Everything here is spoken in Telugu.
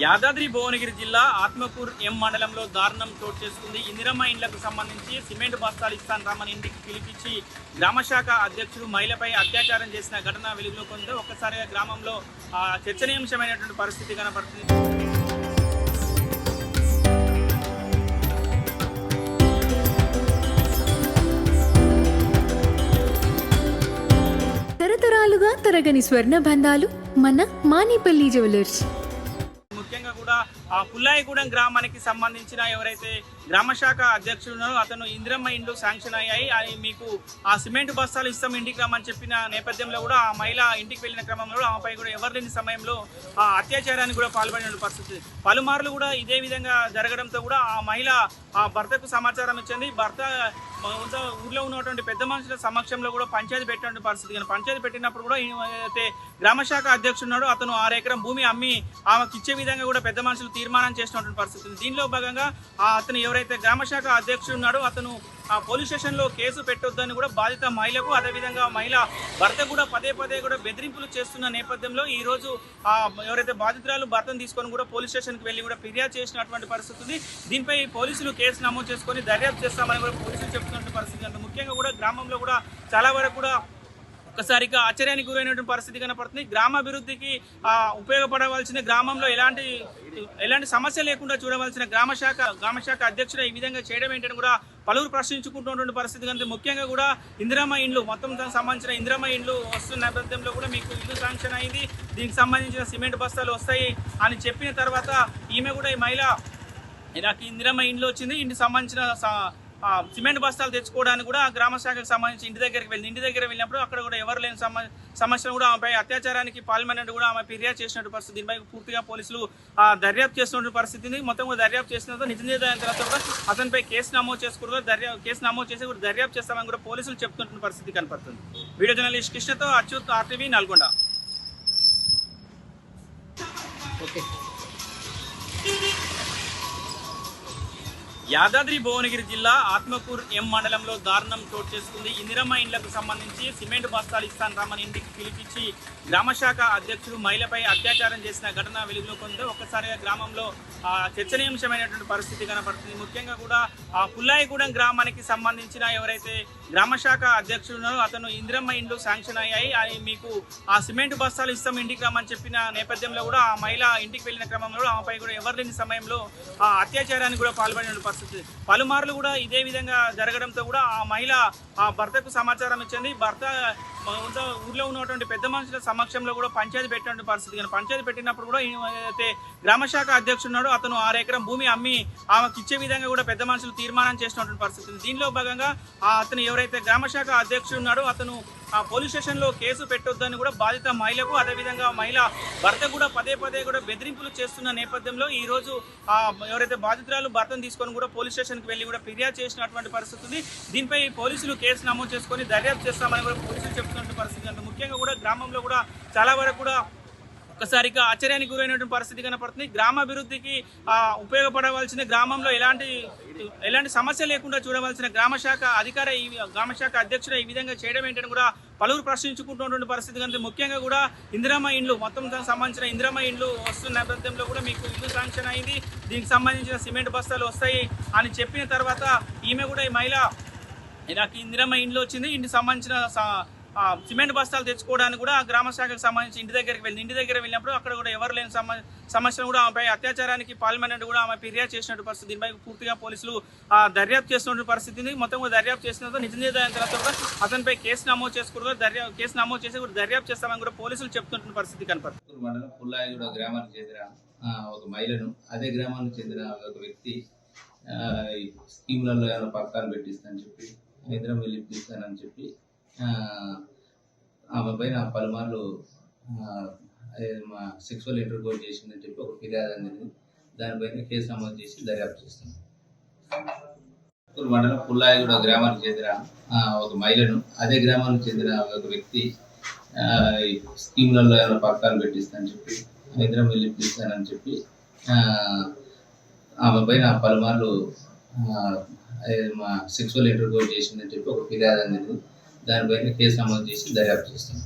యాదాద్రి భువనగిరి జిల్లా ఆత్మకూరు ఎం మండలంలో దారుణం చోటు చేసుకుంది. ఇందిరమ్మ ఇండ్లకు సంబంధించి సిమెంట్ బస్తాలు ఇస్తాను రమ్మని ఇంటికి పిలిపించి గ్రామశాఖ అధ్యక్షుడు మహిళపై అత్యాచారం చేసిన ఘటన వెలుగులోకి ఉంది. ఒక్కసారిగా గ్రామంలో చర్చనీయాంశమైనటువంటి పరిస్థితి కనబడుతుంది. తరతరాలుగా తరగని స్వర్ణ బంధాలు మన మానేపల్లి జ్యువెలర్స్. ముఖ్యంగా కూడా ఆ పుల్లాయిగూడెం గ్రామానికి సంబంధించిన ఎవరైతే గ్రామశాఖ అధ్యక్షుడు ఉన్నారో అతను ఇందిరమ్మ ఇండ్లు శాంక్షన్ అయ్యాయి, మీకు ఆ సిమెంట్ బస్తాలు ఇస్తాం ఇంటికి రమ్మని చెప్పిన నేపథ్యంలో కూడా ఆ మహిళ ఇంటికి వెళ్ళిన క్రమంలో ఆమెపై కూడా ఎవరు లేని సమయంలో ఆ అత్యాచారానికి కూడా పాల్పడిన పరిస్థితి పలుమార్లు కూడా ఇదే విధంగా జరగడంతో కూడా ఆ మహిళ ఆ భర్తకు సమాచారం ఇచ్చింది. భర్త ఊర్లో ఉన్నటువంటి పెద్ద మనుషుల సమక్షంలో కూడా పంచాయతీ పెట్టిన పరిస్థితి. కానీ పంచాయతీ పెట్టినప్పుడు కూడా ఏదైతే గ్రామశాఖ అధ్యక్షుడు ఉన్నాడో అతను 6 ఎకరం భూమి అమ్మి ఆమెకు ఇచ్చే విధంగా కూడా పెద్ద మనుషులు తీర్మానం చేసినటువంటి పరిస్థితి. దీనిలో భాగంగా అతను ఎవరైతే గ్రామశాఖ అధ్యక్షుడు ఉన్నాడో అతను ఆ పోలీస్ స్టేషన్లో కేసు పెట్టొద్దని కూడా బాధిత మహిళకు, అదేవిధంగా మహిళ భర్త కూడా పదే కూడా బెదిరింపులు చేస్తున్న నేపథ్యంలో ఈ రోజు ఎవరైతే బాధితురాలు భర్తను తీసుకొని కూడా పోలీస్ స్టేషన్కి వెళ్ళి కూడా ఫిర్యాదు చేసినటువంటి పరిస్థితి ఉంది. దీనిపై పోలీసులు కేసు నమోదు చేసుకొని దర్యాప్తు చేస్తామని కూడా పోలీసులు చెప్తున్నటువంటి పరిస్థితి. అంటే ముఖ్యంగా కూడా గ్రామంలో కూడా చాలా వరకు కూడా ఒక్కసారిగా ఆశ్చర్యానికి గురైనటువంటి పరిస్థితి కనపడుతుంది. గ్రామాభివృద్ధికి ఉపయోగపడవలసిన, గ్రామంలో ఎలాంటి సమస్య లేకుండా చూడవలసిన గ్రామశాఖ అధ్యక్షుడు ఈ విధంగా చేయడం ఏంటని కూడా పలువురు ప్రశ్నించుకుంటున్నటువంటి పరిస్థితి. కంటే ముఖ్యంగా కూడా ఇందిరమ్మ ఇండ్లు మొత్తం దానికి సంబంధించిన ఇందిరమ్మ ఇండ్లు వస్తున్న నేపథ్యంలో కూడా మీకు ఇల్లు శాంక్షన్ అయింది, దీనికి సంబంధించిన సిమెంట్ బస్తాలు వస్తాయి అని చెప్పిన తర్వాత ఈమె కూడా ఈ మహిళ నాకు ఇందిరమ్మ ఇండ్లు వచ్చింది, ఇంటికి సంబంధించిన సిమెంట్ బస్తాలు తెచ్చుకోవడానికి కూడా గ్రామ శాఖకు సంబంధించి ఇంటి దగ్గరికి వెళ్ళినప్పుడు అక్కడ కూడా ఎవరు లేని సమస్యలు కూడా ఆమెపై అత్యాచారానికి పాల్పడినట్టు కూడా ఆమె ఫిర్యాదు చేసినట్టు పరిస్థితి. దీనిపై పూర్తిగా పోలీసులు దర్యాప్తు చేస్తున్న పరిస్థితిని మొత్తం కూడా దర్యాప్తు చేసిన తర్వాత నిజ నిర్ధారణ తర్వాత కూడా అతనిపై కేసు నమోదు చేసి కూడా దర్యాప్తు చేస్తామని కూడా పోలీసులు చెప్తున్న పరిస్థితి కనపడుతుంది. వీడియో జర్నలిస్ట్ కృష్ణతో అచ్యుత్, RTV, నల్గొండ. యాదాద్రి భువనగిరి జిల్లా ఆత్మకూరు ఎం మండలంలో దారుణం చోటు చేసుకుంది. ఇందిరమ్మ ఇండ్లకు సంబంధించి సిమెంట్ బస్తాలు ఇస్తాను రమ్మని ఇంటికి పిలిపించి గ్రామశాఖ అధ్యక్షుడు మహిళపై అత్యాచారం చేసిన ఘటన వెలుగులోకి ఉంది. ఒక్కసారిగా గ్రామంలో చర్చనీయాంశమైనటువంటి పరిస్థితి కనపడుతుంది. ముఖ్యంగా కూడా ఆ పుల్లాయిగూడెం గ్రామానికి సంబంధించిన ఎవరైతే గ్రామశాఖ అధ్యక్షుడు ఉన్నారో అతను ఇందిరమ్మ ఇండ్లు శాంక్షన్ అయ్యాయి, మీకు ఆ సిమెంట్ బస్తాలు ఇస్తాం ఇంటికి రమ్మని చెప్పిన నేపథ్యంలో కూడా ఆ మహిళ ఇంటికి వెళ్ళిన క్రమంలో ఆమెపై కూడా ఎవరు లేని సమయంలో ఆ అత్యాచారానికి కూడా పాల్పడిన పరిస్థితి పలుమార్లు కూడా ఇదే విధంగా జరగడంతో కూడా ఆ మహిళ ఆ భర్తకు సమాచారం ఇచ్చింది. భర్త ఊర్లో ఉన్నటువంటి పెద్ద మనుషుల సమక్షంలో కూడా పంచాయతీ పెట్టిన పరిస్థితి. కానీ పంచాయతీ పెట్టినప్పుడు కూడా ఏదైతే గ్రామశాఖ అధ్యక్షుడు ఉన్నాడో అతను 6 ఎకరం భూమి అమ్మి ఆమెకు ఇచ్చే విధంగా కూడా పెద్ద మనుషులు తీర్మానం చేసినటువంటి పరిస్థితి. దీనిలో భాగంగా అతను ఎవరైతే గ్రామశాఖ అధ్యక్షుడు ఉన్నాడో అతను పోలీస్ స్టేషన్లో కేసు పెట్టొద్దని కూడా బాధిత మహిళకు, అదేవిధంగా మహిళ భర్త కూడా పదే కూడా బెదిరింపులు చేస్తున్న నేపథ్యంలో ఈ రోజు ఎవరైతే బాధితురాలు భర్తను తీసుకొని కూడా పోలీస్ స్టేషన్కి వెళ్ళి కూడా ఫిర్యాదు చేసినటువంటి పరిస్థితి ఉంది. దీనిపై పోలీసులు కేసు నమోదు చేసుకొని దర్యాప్తు చేస్తామని కూడా పోలీసులు చెప్తున్నటువంటి పరిస్థితి. అంటే ముఖ్యంగా కూడా గ్రామంలో కూడా చాలా వరకు కూడా ఒక్కసారిగా ఆశ్చర్యానికి గురైనటువంటి పరిస్థితి కనపడుతుంది. గ్రామాభివృద్ధికి ఉపయోగపడవలసిన, గ్రామంలో ఎలాంటి సమస్య లేకుండా చూడవలసిన గ్రామశాఖ అధ్యక్షుడు ఈ విధంగా చేయడం ఏంటని కూడా పలువురు ప్రశ్నించుకుంటున్నటువంటి పరిస్థితి. కంటే ముఖ్యంగా కూడా ఇందిరమ్మ ఇండ్లు మొత్తం దానికి సంబంధించిన ఇందిరమ్మ ఇండ్లు వస్తున్న నేపథ్యంలో కూడా మీకు ఇల్లు శాంక్షన్ అయింది, దీనికి సంబంధించిన సిమెంట్ బస్తాలు వస్తాయి అని చెప్పిన తర్వాత ఈమె కూడా ఈ మహిళ నాకు ఇందిరమ్మ ఇండ్లు వచ్చింది, ఇంటికి సంబంధించిన సిమెంట్ బస్తాలు తెచ్చుకోవడానికి కూడా గ్రామ శాఖకు సంబంధించి ఇంటి దగ్గర వెళ్ళినప్పుడు అక్కడ కూడా ఎవరు లేని సమస్యలు కూడా ఆమెపై అత్యాచారానికి పాల్పడినట్టు కూడా ఆమె ఫిర్యాదు చేసినట్టు పరిస్థితి. దీనిపై పూర్తిగా పోలీసులు దర్యాప్తు చేస్తున్న పరిస్థితిని మొత్తం కూడా దర్యాప్తు చేసిన తర్వాత నిజ నిర్ధారణ తర్వాత కూడా అతనిపై కేసు నమోదు చేసి కూడా దర్యాప్తు చేస్తామని కూడా పోలీసులు చెప్తున్న పరిస్థితి కనపడుతుంది. మండలం పుల్లాయిగూడ గ్రామానికి చెందిన ఒక మహిళను, అదే గ్రామానికి చెందిన ఒక వ్యక్తి స్కీమ్లలో ఏమైనా పథకాలు పెట్టిస్తానని చెప్పి, హైదరాబాద్ వెళ్ళి ఇప్పిస్తానని చెప్పి ఆమె పైన పలుమార్లు సెక్సువల్ ఇంటర్కోర్స్ చేసిందని చెప్పి ఒక ఫిర్యాదు అనేది, దానిపైన కేసు నమోదు చేసి దర్యాప్తు చేస్తున్నాం. మండలం పుల్లాయిగూడ గ్రామానికి చెందిన ఒక మహిళను, అదే గ్రామానికి చెందిన ఒక వ్యక్తి స్కీమ్లలో ఏమైనా పథకాలు పెట్టిస్తానని చెప్పి, హైదరాబాద్ వెళ్ళి ఇప్పిస్తానని చెప్పి ఆమె పైన పలుమార్లు సెక్సువల్ ఇంటర్కోర్స్ చేసిందని చెప్పి ఒక ఫిర్యాదు అనేది, దానిపైన కేసు నమోదు చేసి దర్యాప్తు చేస్తాం.